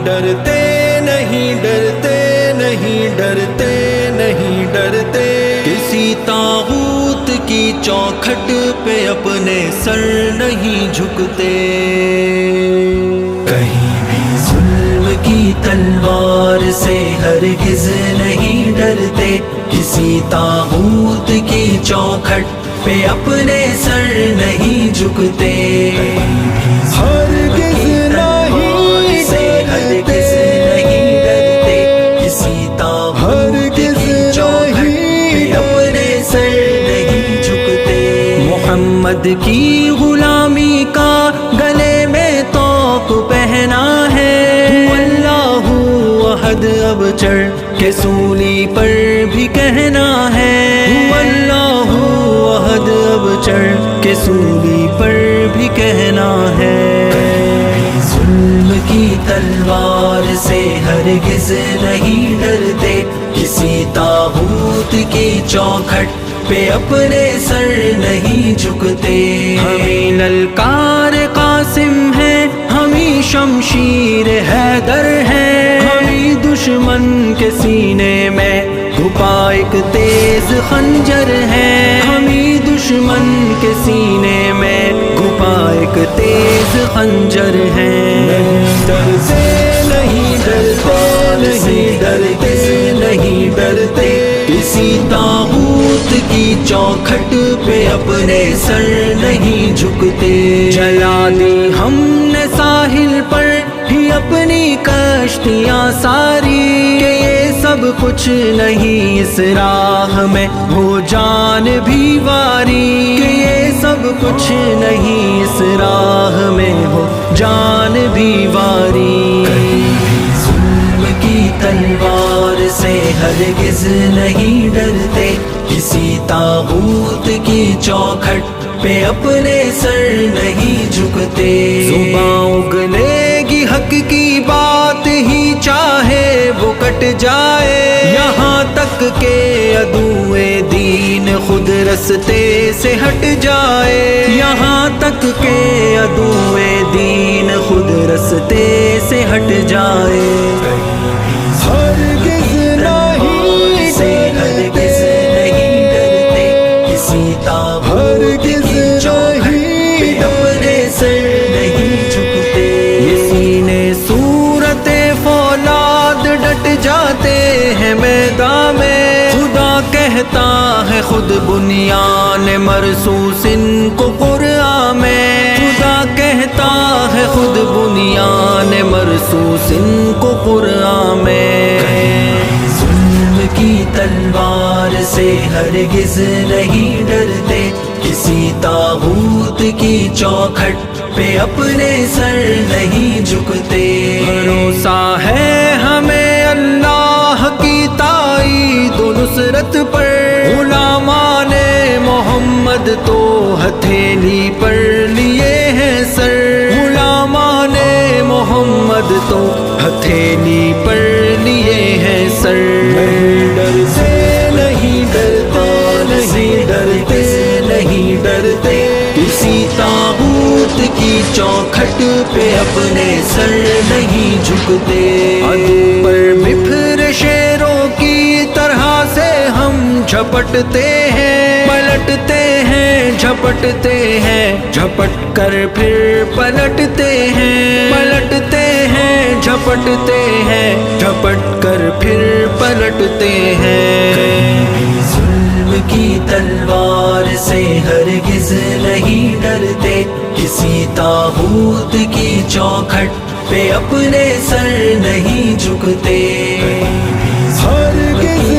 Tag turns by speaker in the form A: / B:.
A: ڈرتے نہیں ڈرتے نہیں ڈرتے نہیں ڈرتے کسی طاغوت کی چوکھٹ پہ اپنے سر نہیں جھکتے کہیں بھی ظلم کی تلوار سے ہرگز نہیں ڈرتے کسی طاغوت کی چوکھٹ پہ اپنے سر نہیں جھکتے ہرگز نہیں سے ہرگز نہیں ڈرتے کسی طاغوت کی چوکھٹ پہ اپنے سر نہیں جھکتے محمد کی غلامی کا گلے میں توق پہنا ہے اللہ احد اب چڑھ کے سولی پر بھی کہنا ہے اللہ احد اب چڑھ کے سولی پر بھی کہنا ہے ظلم کی تلوار سے ہرگز نہیں ڈرتے کسی طاغوت کی چوکھٹ پہ اپنے سر نہیں جھکتے ہمیں للکار قاسم ہے ہمیں شمشیر حیدر ہے ہمیں دشمن کے سینے میں گھپا ایک تیز خنجر ہے ہمیں دشمن کے سینے میں گھپا ایک تیز خنجر ہے ڈرتے نہیں ڈرتے نہیں ڈرتے نہیں ڈرتے کسی طاغوت کی چوکھٹ پہ اپنے سر نہیں جھکتے جلا دی ہم نے ساحل پر ہی اپنی کشتیاں ساری کہ یہ سب کچھ نہیں اس راہ میں ہو جان بھی واری کہ یہ سب کچھ نہیں اس راہ میں ہو جان بھی واری ظلم کی تلوار سے ہرگز نہیں ڈرتے کسی طاغوت کی چوکھٹ پہ اپنے سر نہیں جھکتے زباں اگلے گی حق کی بات ہی چاہے وہ کٹ جائے یہاں تک کہ عدوئے دین خود رستے سے ہٹ جائے یہاں تک کہ عدوئے دین خود رستے سے ہٹ جائے ہرگز نہیں سے ہرگز نہیں ڈرتے کسی طاغوت کی چوکھٹ پہ اپنے سر نہیں جھکتے یہ سینے صورت فولاد ڈٹ جاتے ہیں میدان میں خدا کہتا ہے خود بنیان مرصوص ان کو قرآن میں خدا کہتا ہے خود بنیان مرصوص ان کو قرآن میں ظلم کی تلوار سے ہرگز نہیں ڈرتے کسی طاغوت کی چوکھٹ پہ اپنے سر نہیں جھکتے بھروسہ ہے ہمیں اللہ کی تائید و نصرت پر غلامان محمد تو ہتھیلی پر لیے ہیں سر غلامان محمد تو ہتھیلی پر لیے ہیں سر ڈرتے نہیں ڈرتے نہیں ڈرتے نہیں ڈرتے کسی طاغوت کی چوکھٹ پہ اپنے سر نہیں جھکتے عدو پر بپھر شیروں کی طرح سے ہم جھپٹتے ہیں پلٹتے ہیں جھپٹتے ہیں جھپٹ کر پھر پلٹتے ہیں پلٹتے ہیں جھپٹتے ہیں جھپٹ کر پھر پلٹتے ہیں ظلم کی تلوار سے ہرگز نہیں ڈرتے کسی طاغوت کی چوکھٹ پہ اپنے سر نہیں جھکتے ہرگز